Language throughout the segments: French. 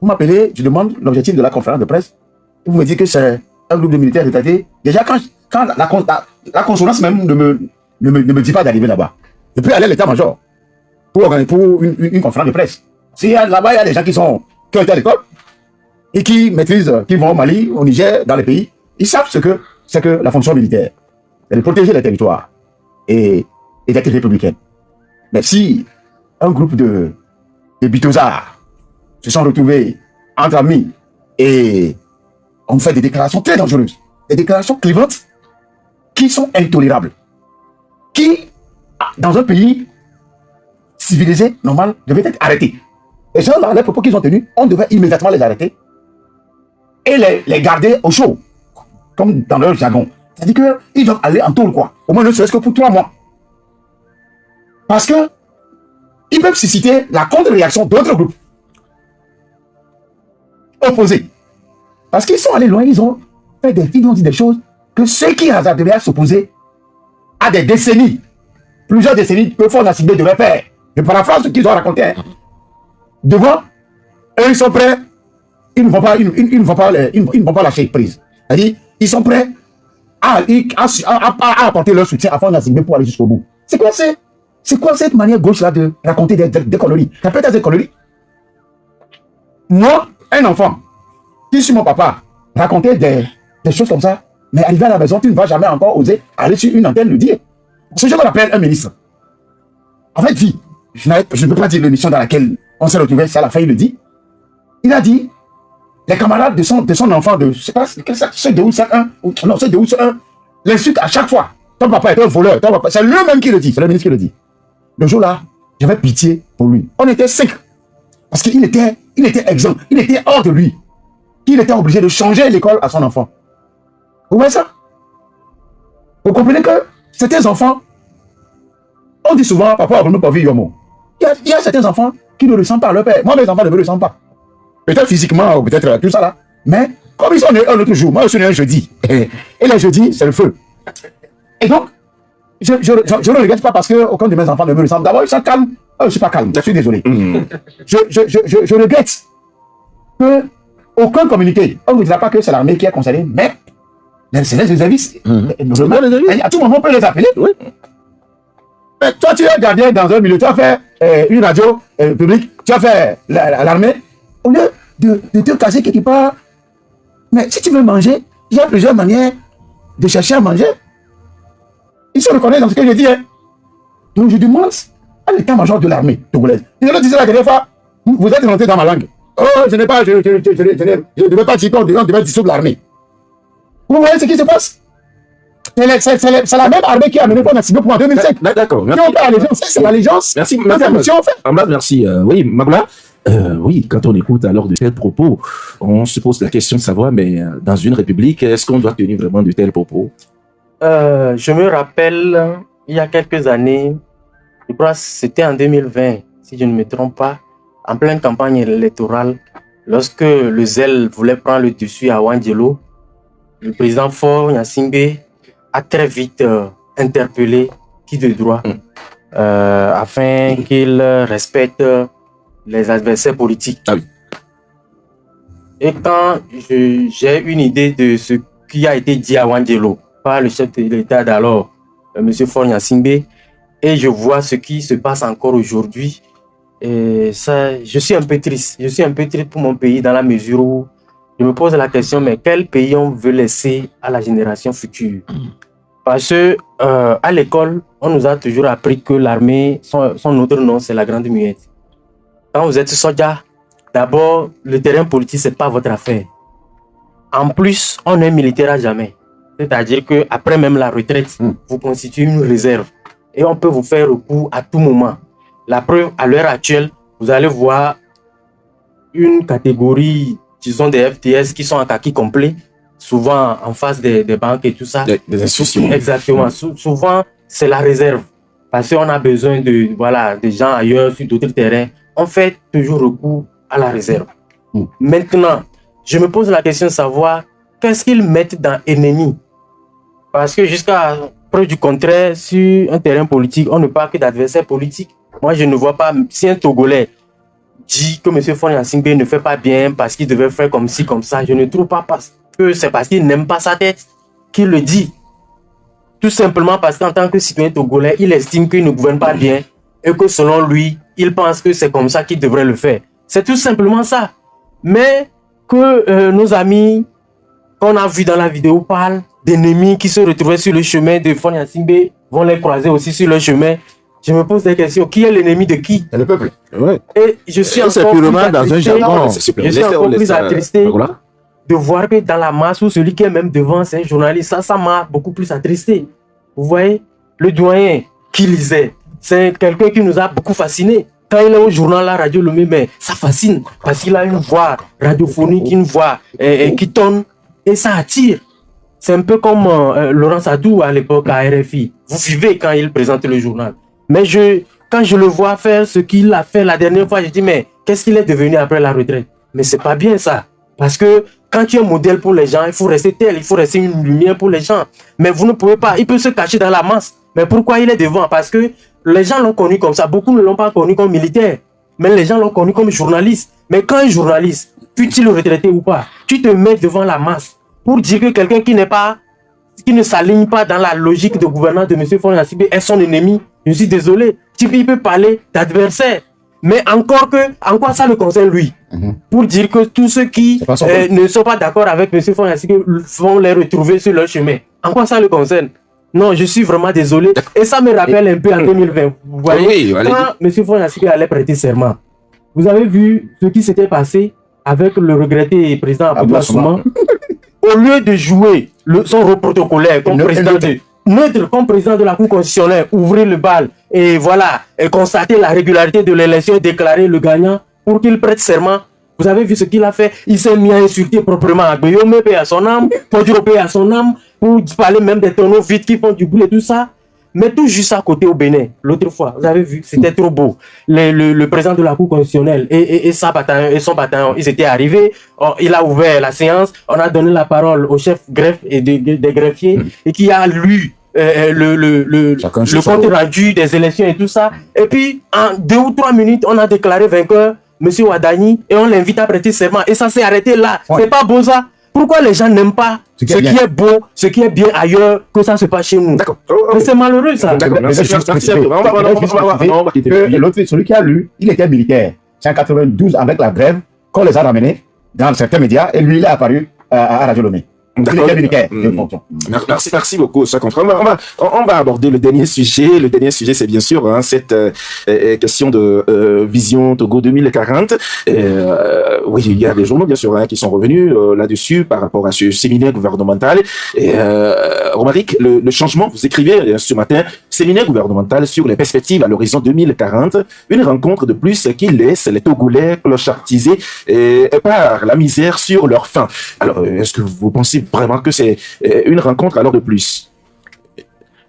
Vous m'appelez, je demande l'objectif de la conférence de presse. Vous me dites que c'est un groupe de militaires retraités. Déjà, quand la consonance même ne me dit pas d'arriver là-bas, je peux aller à l'état-major pour une conférence de presse. Là-bas, il y a des gens qui ont été à l'école et qui maîtrisent, qui vont au Mali, au Niger, dans les pays. Ils savent ce que c'est que la fonction militaire. C'est de protéger les territoires et d'être républicaine. Mais si un groupe de bitosards se sont retrouvés entre amis et ont fait des déclarations très dangereuses, des déclarations clivantes qui sont intolérables, qui, dans un pays civilisé, normal, devaient être arrêtés. Les gens, dans les propos qu'ils ont tenus, on devait immédiatement les arrêter et les garder au chaud, comme dans leur jargon. C'est-à-dire qu'ils doivent aller en tôle, quoi. Au moins ne serait-ce que pour 3 mois. Parce que ils peuvent susciter la contre-réaction d'autres groupes opposés. Parce qu'ils sont allés loin, ils ont dit des choses que ceux qui hasarderaient à s'opposer à des décennies, plusieurs décennies, que Faure Gnassingbé devait faire. Je paraphrase ce qu'ils ont raconté. Hein. Devant, eux, ils sont prêts, ils ne vont pas lâcher prise. C'est-à-dire, ils sont prêts à apporter leur soutien à Faure Gnassingbé pour aller jusqu'au bout. C'est quoi cette manière gauche-là de raconter des conneries? Ça peut être des conneries. Moi, un enfant, qui sur mon papa racontait des choses comme ça, mais arrivé à la maison, tu ne vas jamais encore oser aller sur une antenne le dire. Ce que je rappelle un ministre. En fait, je ne peux pas dire l'émission dans laquelle on s'est retrouvé, c'est à la fin, il le dit. Il a dit, les camarades de son enfant, je ne sais pas, c'est 2 ou 1, non, c'est 2 ou 1, l'insulte à chaque fois. Ton papa est un voleur, c'est lui-même qui le dit, c'est le ministre qui le dit. Le jour-là, j'avais pitié pour lui. On était 5. Parce qu'il était exempt, il était hors de lui. Il était obligé de changer l'école à son enfant. Vous voyez ça? Vous comprenez que certains enfants, on dit souvent, papa, on ne peut pas vivre yomo. Il y a certains enfants qui ne ressentent pas leur père. Moi, mes enfants ne me ressentent pas. Peut-être physiquement, ou peut-être tout ça là. Mais comme ils sont nés un autre jour, moi je suis né un jeudi. Et les jeudis, c'est le feu. Et donc, je ne regrette pas parce qu'aucun de mes enfants ne me ressemble. D'abord, ils sont calmes. Je ne suis pas calme, je suis désolé. Je regrette que aucun communiqué, on ne dira pas que c'est l'armée qui est concernée, mais c'est les réservistes. À tout moment, on peut les appeler. Oui. Mais toi, tu es gardien dans un milieu, tu as fait une radio publique, tu as fait l'armée. Au lieu de te casser quelque part, mais si tu veux manger, il y a plusieurs manières de chercher à manger. Ils se reconnaissent dans ce que je dis. Hein. Donc je demande à l'état-major de l'armée togolaise. Je le disais la dernière fois, vous êtes rentré dans ma langue. Oh, je ne devais pas dire qu'on devait dissoudre l'armée. Vous voyez ce qui se passe? C'est la même armée qui a mené Faure Gnassingbé pour en 2005. D'accord. C'est l'allégeance. Merci. Merci. Oui, Magoula. Oui, quand on écoute alors de tels propos, on se pose la question de savoir, mais dans une république, est-ce qu'on doit tenir vraiment de tels propos? Je me rappelle, il y a quelques années, je crois que c'était en 2020, si je ne me trompe pas, en pleine campagne électorale, lorsque le zèle voulait prendre le dessus à Wandjelo, le président Faure Gnassingbé a très vite interpellé qui de droit afin qu'il respecte les adversaires politiques. Ah oui. Et quand j'ai une idée de ce qui a été dit à Wandjelo par le chef de l'État d'alors, M. Faure Gnassingbé, et je vois ce qui se passe encore aujourd'hui, et ça, je suis un peu triste. Je suis un peu triste pour mon pays dans la mesure où je me pose la question, mais quel pays on veut laisser à la génération future? Parce que à l'école, on nous a toujours appris que l'armée, son autre nom, c'est la Grande Muette. Quand vous êtes soldat, d'abord, le terrain politique, c'est pas votre affaire. En plus, on est militaire à jamais. C'est-à-dire qu'après même la retraite, vous constituez une réserve. Et on peut vous faire recours à tout moment. La preuve, à l'heure actuelle, vous allez voir une catégorie, disons des FTS qui sont en kaki complet, souvent en face des banques et tout ça. Des institutions. Exactement. Souvent, c'est la réserve. Parce qu'on a besoin de des gens ailleurs, sur d'autres terrains. On fait toujours recours à la réserve. Maintenant, je me pose la question de savoir qu'est-ce qu'ils mettent dans ennemi. Parce que jusqu'à preuve du contraire, sur un terrain politique, on ne parle que d'adversaires politiques. Moi, je ne vois pas si un Togolais dit que M. Fonia Singbe ne fait pas bien parce qu'il devait faire comme ci, comme ça. Je ne trouve pas parce que c'est parce qu'il n'aime pas sa tête qu'il le dit. Tout simplement parce qu'en tant que citoyen togolais, il estime qu'il ne gouverne pas bien et que selon lui, il pense que c'est comme ça qu'il devrait le faire. C'est tout simplement ça. Mais que nos amis qu'on a vus dans la vidéo parlent d'ennemis qui se retrouvaient sur le chemin de Fonia Singbe vont les croiser aussi sur le chemin. Je me pose des questions. Qui est l'ennemi de qui? C'est le peuple. Ouais. Et je suis encore plus attristé de voir que dans la masse, ou celui qui est même devant, c'est un journaliste. Ça m'a beaucoup plus attristé. Vous voyez, le doyen qui lisait, c'est quelqu'un qui nous a beaucoup fasciné. Quand il est au journal, la radio Lomé, mais ça fascine parce qu'il a une voix radiophonique, une voix qui tonne et ça attire. C'est un peu comme Laurent Sadou à l'époque à RFI. Vous vivez quand il présente le journal. Mais quand je le vois faire ce qu'il a fait la dernière fois, je dis, mais qu'est-ce qu'il est devenu après la retraite? Mais c'est pas bien ça. Parce que quand tu es un modèle pour les gens, il faut rester tel, il faut rester une lumière pour les gens. Mais vous ne pouvez pas, il peut se cacher dans la masse. Mais pourquoi il est devant? Parce que les gens l'ont connu comme ça. Beaucoup ne l'ont pas connu comme militaire. Mais les gens l'ont connu comme journaliste. Mais quand un journaliste, fut-il retraité ou pas, tu te mets devant la masse pour dire que quelqu'un qui ne s'aligne pas dans la logique de gouvernance de M. Fonia Singbe est son ennemi. Je suis désolé. Il peut parler d'adversaire. Mais encore que, en quoi ça le concerne lui? Pour dire que tous ceux qui ne sont pas d'accord avec M. Fonia Singbe vont les retrouver sur leur chemin. En quoi ça le concerne? Non, je suis vraiment désolé. Et ça me rappelle un peu en 2020. Vous voyez, quand M. Fonia Singbe allait prêter serment, vous avez vu ce qui s'était passé avec le regretté président Abdoulaye Souma. Au lieu de jouer son rôle protocolaire comme président comme président de la Cour constitutionnelle, ouvrir le bal et voilà, et constater la régularité de l'élection et déclarer le gagnant pour qu'il prête serment. Vous avez vu ce qu'il a fait? Il s'est mis à insulter proprement Agbeyome, paix à son âme, Poduro, paix à son âme, pour parler même des tonneaux vides qui font du bruit et tout ça. Mais tout juste à côté au Bénin, l'autre fois, vous avez vu, c'était trop beau. Le président de la Cour constitutionnelle et son bataillon, ils étaient arrivés, il a ouvert la séance, on a donné la parole au chef greffe et des greffiers et qui a lu le compte rendu des élections et tout ça. Et puis, en 2 ou 3 minutes, on a déclaré vainqueur M. Wadani et on l'invite à prêter serment. Et ça s'est arrêté là. Ouais. C'est pas beau ça? Pourquoi les gens n'aiment pas ce qui est beau, ce qui est bien ailleurs, que ça se passe chez nous? D'accord. Mais c'est malheureux ça. D'accord. L'autre, celui qui a lu, il était militaire. C'est en 92 avec la grève qu'on les a ramenés dans certains médias et lui il est apparu à Radio Lomé. Merci beaucoup, cher confrère. On va aborder le dernier sujet. Le dernier sujet, c'est bien sûr cette question de vision Togo 2040. Oui, il y a des journaux, bien sûr, qui sont revenus là-dessus par rapport à ce séminaire gouvernemental. Romaric, le changement, vous écrivez ce matin, séminaire gouvernemental sur les perspectives à l'horizon 2040, une rencontre de plus qui laisse les Togolais clochardisés par la misère sur leur faim. Alors, est-ce que vous pensez vraiment que c'est une rencontre alors de plus?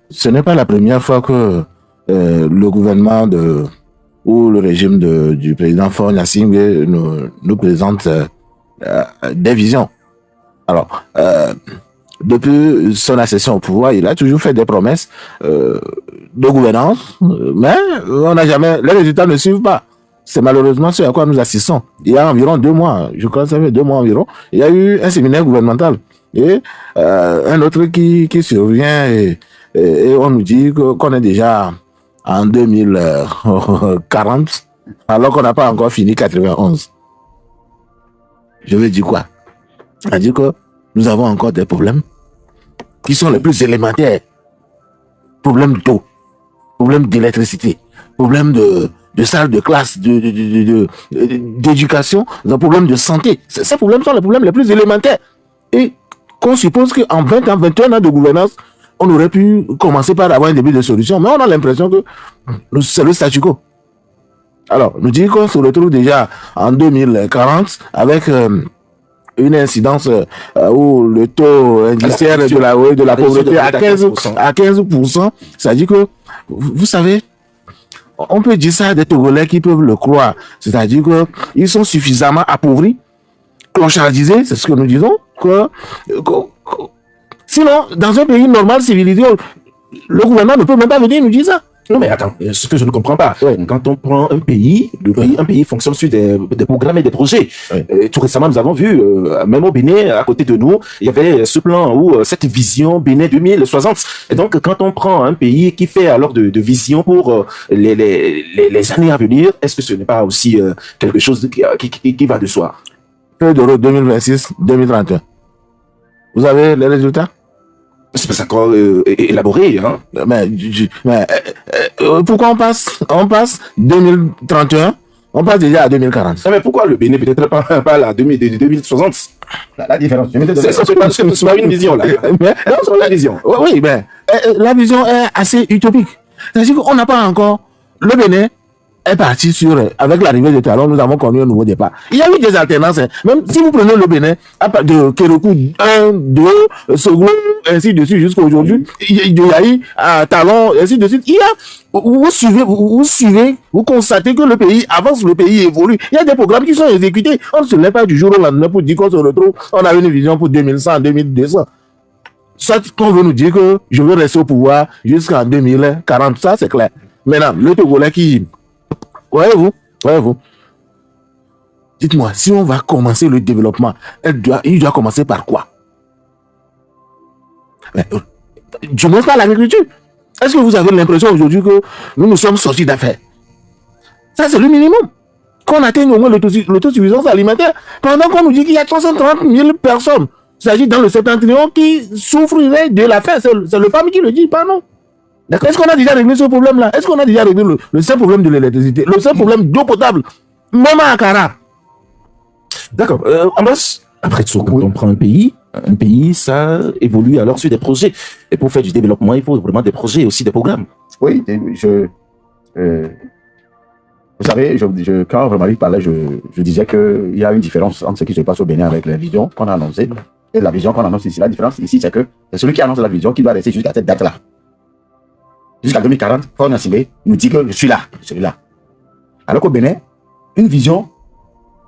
Ce n'est pas la première fois que le gouvernement ou le régime du président Fonia Singbe nous présente des visions. Alors, depuis son accession au pouvoir, il a toujours fait des promesses de gouvernance, mais on n'a jamais, les résultats ne suivent pas. C'est malheureusement ce à quoi nous assistons. Il y a environ 2 mois, je crois que ça fait 2 mois environ, il y a eu un séminaire gouvernemental. Et un autre qui survient et on nous dit qu'on est déjà en 2040 alors qu'on n'a pas encore fini 91. Je veux dire quoi? Ça veut dire que nous avons encore des problèmes qui sont les plus élémentaires. Problèmes d'eau, problèmes d'électricité, problèmes de salle de classe, d'éducation, des problèmes de santé. Ces problèmes sont les problèmes les plus élémentaires. Et qu'on suppose qu'en 20 ans, 21 ans de gouvernance, on aurait pu commencer par avoir un début de solution, mais on a l'impression que c'est le statu quo. Alors, nous disons qu'on se retrouve déjà en 2040 avec une incidence où le taux indiciaire de la pauvreté à 15%. C'est-à-dire que, vous savez, on peut dire ça à des Togolais qui peuvent le croire. C'est-à-dire qu'ils sont suffisamment appauvris, clochardisés, c'est ce que nous disons, sinon, dans un pays normal, civilisé, le gouvernement ne peut même pas venir nous dire ça. Non, mais attends, ce que je ne comprends pas, quand on prend un pays, un pays fonctionne sur des programmes et des projets. Tout récemment, nous avons vu, même au Bénin, à côté de nous, il y avait ce plan ou cette vision Bénin 2060. Et donc, quand on prend un pays qui fait alors de vision pour les années à venir, est-ce que ce n'est pas aussi quelque chose qui va de soi? Feuille de route 2026-2031. Vous avez les résultats? C'est pas encore élaboré, hein. Mais pourquoi on passe 2031, on passe déjà à 2040. Mais pourquoi le Bénin peut-être pas la 2060? La différence. C'est pas une vision, là. Non, c'est la vision. Oui, mais la vision est assez utopique. C'est-à-dire qu'on n'a pas encore... Le Bénin est parti avec l'arrivée de Talon, nous avons connu un nouveau départ. Il y a eu des alternances. Même si vous prenez le Bénin, de Kérokou 1, 2, Soglo, ainsi de suite, jusqu'à aujourd'hui, il y a eu Talon, ainsi de suite. Vous suivez, vous constatez que le pays avance, le pays évolue. Il y a des programmes qui sont exécutés. On ne se lève pas du jour au lendemain pour dire qu'on se retrouve, on a une vision pour 2100, 2200. Soit qu'on veut nous dire que je veux rester au pouvoir jusqu'en 2040, ça c'est clair. Maintenant, le Togolais qui... Voyez-vous, dites-moi, si on va commencer le développement, il doit commencer par quoi? Je ne pense pas l'agriculture. Est-ce que vous avez l'impression aujourd'hui que nous sommes sortis d'affaires? Ça, c'est le minimum. Qu'on atteigne au moins l'autosuffisance alimentaire. Pendant qu'on nous dit qu'il y a 330 000 personnes, c'est-à-dire dans le septentrion, qui souffriraient de la faim. C'est le PAM qui le dit, pas non. Est-ce qu'on a déjà réglé ce problème-là? Est-ce qu'on a déjà réglé le seul problème de l'électricité, le seul problème d'eau potable, même à Akara? D'accord. Après tout, quand on prend un pays, ça évolue alors sur des projets. Et pour faire du développement, il faut vraiment des projets, aussi des programmes. Oui, vous savez, quand Romaric parlait, je disais qu'il y a une différence entre ce qui se passe au Bénin avec la vision qu'on a annoncée et la vision qu'on annonce ici. La différence ici, c'est que c'est celui qui annonce la vision qui doit rester jusqu'à cette date-là. Jusqu'à 2040, Faure Gnassingbé nous dit que je suis là, celui-là. Alors qu'au Bénin, une vision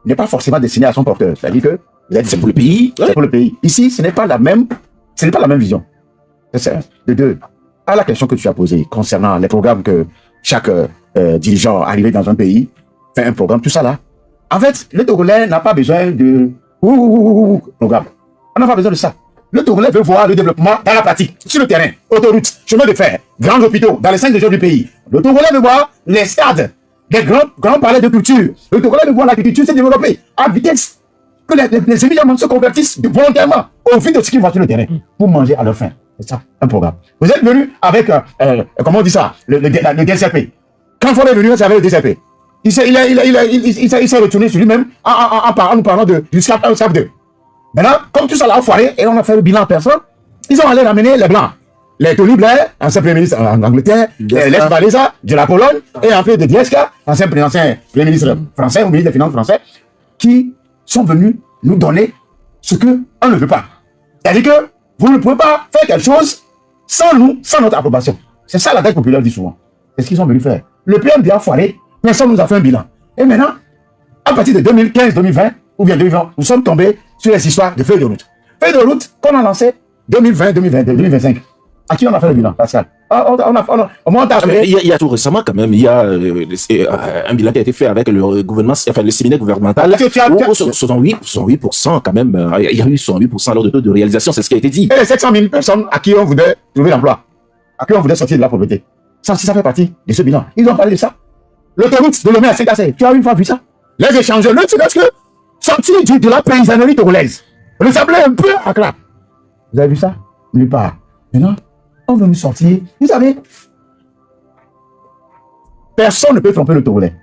n'est pas forcément destinée à son porteur. C'est-à-dire que c'est pour le pays, c'est pour le pays. Ici, ce n'est pas la même vision. C'est un. De deux, à la question que tu as posée concernant les programmes que chaque dirigeant arrivé dans un pays fait un programme, tout ça là. En fait, le Togolais n'a pas besoin de programme. On n'a pas besoin de ça. Le Togolais veut voir le développement dans la pratique, sur le terrain, autoroutes, chemin de fer, grands hôpitaux, dans les 5 régions du pays. Le Togolais veut voir les stades, les grands palais de culture. Le Togolais veut voir l'agriculture se développer à vitesse, que les émigrants se convertissent volontairement au vu de ce qu'ils voient sur le terrain pour manger à leur faim. C'est ça, un programme. Vous êtes venu avec, comment on dit ça, le DCP. Quand Faure est venu, c'est avec le DCP. Il s'est retourné sur lui-même en nous parlant du SAP 1, SAP 2. Maintenant, comme tout ça l'a foiré, et on a fait le bilan personne, ils ont allé ramener les Blancs. Les Tony Blair, ancien Premier ministre en Angleterre, Les Walesa de la Pologne, et en fait de Dieska, ancien Premier ministre français ou ministre des Finances français, qui sont venus nous donner ce qu'on ne veut pas. C'est-à-dire que vous ne pouvez pas faire quelque chose sans nous, sans notre approbation. C'est ça la dette populaire dit souvent. C'est ce qu'ils sont venus faire. Le PMD a foiré, personne nous a fait un bilan. Et maintenant, à partir de 2015-2020, ou bien 2020, nous sommes tombés sur les histoires de feuilles de route. Feuilles de route qu'on a lancé 2020, 2022, 2025. À qui on a fait le bilan, Pascal? Il y a tout récemment quand même, il y a un bilan qui a été fait avec le gouvernement, enfin le séminaire gouvernemental, où 68% quand même, il y a eu 68% alors de taux de réalisation, c'est ce qui a été dit. Et les 700 000 personnes à qui on voulait trouver l'emploi, à qui on voulait sortir de la pauvreté. Ça aussi, ça fait partie de ce bilan. Ils ont parlé de ça. L'autoroute de Lomé à Saint-Cassé, tu as une fois vu ça? Les échangeurs, c'est parce que sortir de la paysannerie togolaise ressemblait un peu à Accra. Vous avez vu ça? Nulle part. Maintenant, on veut nous sortir. Vous savez, personne ne peut tromper le Togolais.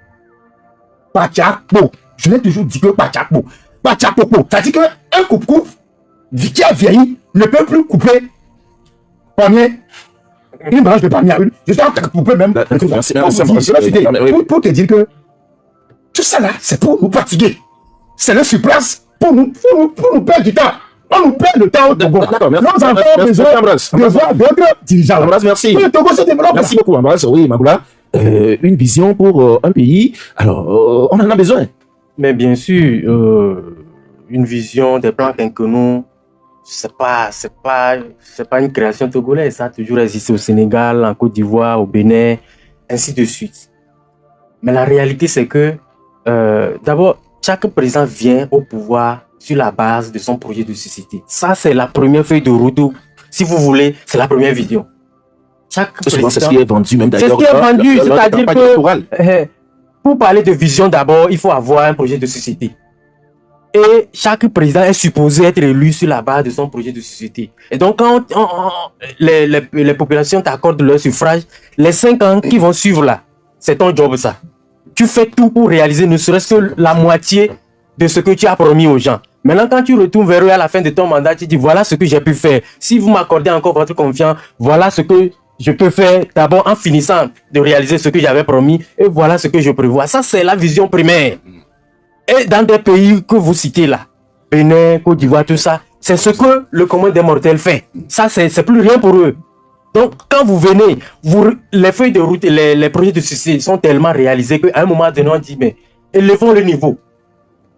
Pachakpo. Je l'ai toujours dit que Pachakpo. Pachakpo. C'est-à-dire qu'un coupe-coupe qui a vieilli ne peut plus couper une branche de palmier à une. Jusqu'à couper même. Pour te dire que tout ça là, c'est pour nous fatiguer. C'est le surplace pour nous perdre du temps. On nous perd le temps au Togo. D'accord, merci. Nous avons besoin de voir d'autres dirigeants. Ambroise, merci. Que le Togo se développe. Merci beaucoup, Ambroise. Oui, Magoula. Une vision pour un pays. Alors, on en a besoin. Mais bien sûr, une vision des plans quinquennaux, c'est pas une création togolaise. Ça a toujours existé au Sénégal, en Côte d'Ivoire, au Bénin. ainsi de suite. Mais la réalité, c'est que, d'abord, chaque président vient au pouvoir sur la base de son projet de société. Ça, c'est la première feuille de route. Si vous voulez, c'est la première vision. Chaque Souvent, c'est ce qui est vendu, même c'est ce d'ailleurs. qui est vendu, c'est-à-dire que que pour parler de vision, d'abord, il faut avoir un projet de société. Et chaque président est supposé être élu sur la base de son projet de société. Et donc, quand les populations t'accordent leur suffrage, les 5 ans qui vont suivre là, c'est ton job ça. Tu fais tout pour réaliser ne serait-ce que la moitié de ce que tu as promis aux gens. Maintenant, quand tu retournes vers eux à la fin de ton mandat, tu dis voilà ce que j'ai pu faire. Si vous m'accordez encore votre confiance, voilà ce que je peux faire d'abord en finissant de réaliser ce que j'avais promis et voilà ce que je prévois. Ça, c'est la vision primaire. Et dans des pays que vous citez là, Bénin, Côte d'Ivoire, tout ça, c'est ce que le commun des mortels fait. Ça, c'est plus rien pour eux. Donc, quand vous venez, les feuilles de route, les projets de société sont tellement réalisés qu'à un moment donné, on dit, mais élevons le niveau.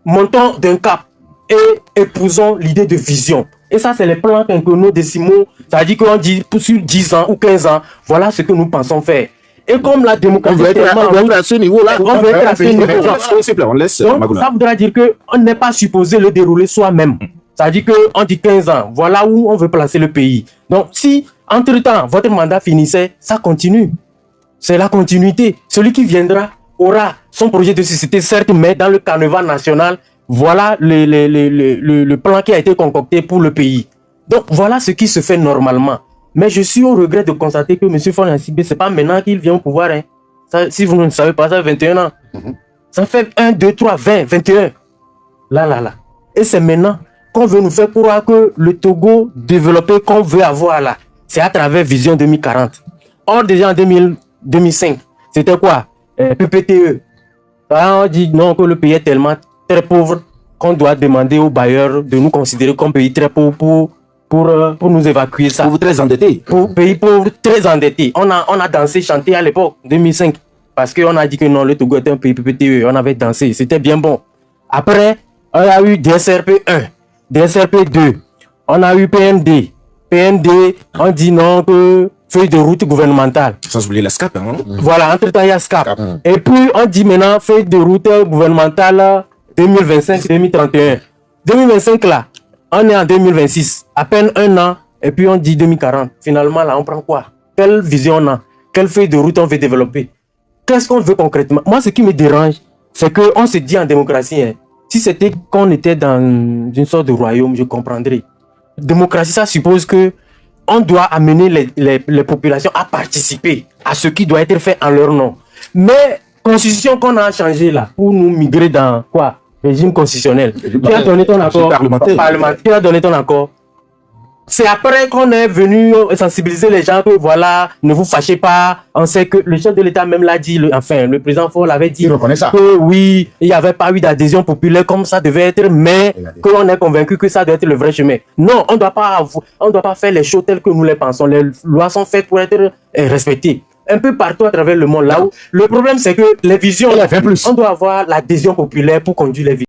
Montons d'un cap et épousons l'idée de vision. Et ça, c'est les plans quinquennaux décimaux. Ça veut dire qu'on dit sur 10 ans ou 15 ans, voilà ce que nous pensons faire. Et comme la démocratie... On veut être à ce niveau-là. On veut être à ce niveau-là. On laisse Donc, Magoula. ça voudra dire qu'on n'est pas supposé le dérouler soi-même. Ça veut dire qu'on dit 15 ans, voilà où on veut placer le pays. Donc, si, entre-temps, votre mandat finissait, ça continue. C'est la continuité. Celui qui viendra aura son projet de société, certes, mais dans le carnaval national, voilà le plan qui a été concocté pour le pays. Donc, voilà ce qui se fait normalement. Mais je suis au regret de constater que M. Faure Gnassingbé, ce n'est pas maintenant qu'il vient au pouvoir. Hein. Ça, si vous ne savez pas, ça fait 21 ans. Ça fait 1, 2, 3, 20, 21. Là. Et c'est maintenant qu'on veut nous faire croire que le Togo développé qu'on veut avoir là, c'est à travers Vision 2040. Or, déjà en 2005, c'était quoi PPTE. On dit non, que le pays est tellement très pauvre qu'on doit demander aux bailleurs de nous considérer comme pays très pauvre pour nous évacuer ça. Vous très endetté. Pour pays pauvre, très endetté. On a dansé, chanté à l'époque, 2005. Parce qu'on a dit que non, le Togo était un pays PPTE. On avait dansé, c'était bien bon. Après, on a eu DSRP 1, DSRP 2. On a eu PND. PND, on dit non, que feuille de route gouvernementale. Sans oublier la SCAP. Hein? Voilà, entre-temps, il y a SCAP. Et puis, on dit maintenant feuille de route gouvernementale 2025-2031. 2025, là, on est en 2026. À peine un an, et puis on dit 2040. Finalement, là, on prend quoi? Quelle vision on a? Quelle feuille de route on veut développer? Qu'est-ce qu'on veut concrètement? Moi, ce qui me dérange, c'est qu'on se dit en démocratie, hein, si c'était qu'on était dans une sorte de royaume, je comprendrais. Démocratie, ça suppose que on doit amener les populations à participer à ce qui doit être fait en leur nom. Mais, constitution qu'on a changée là, pour nous migrer dans quoi? Régime constitutionnel. Qui a donné ton accord? Parlementaire. Qui a donné ton accord? C'est après qu'on est venu sensibiliser les gens que voilà, ne vous fâchez pas. On sait que le chef de l'État même l'a dit, le président Faure l'avait dit. Il reconnaît ça. Que oui, il n'y avait pas eu d'adhésion populaire comme ça devait être, mais qu'on est convaincu que ça doit être le vrai chemin. Non, on ne doit pas faire les choses telles que nous les pensons. Les lois sont faites pour être respectées. Un peu partout à travers le monde, là où le problème c'est que les visions, on doit avoir l'adhésion populaire pour conduire les visions.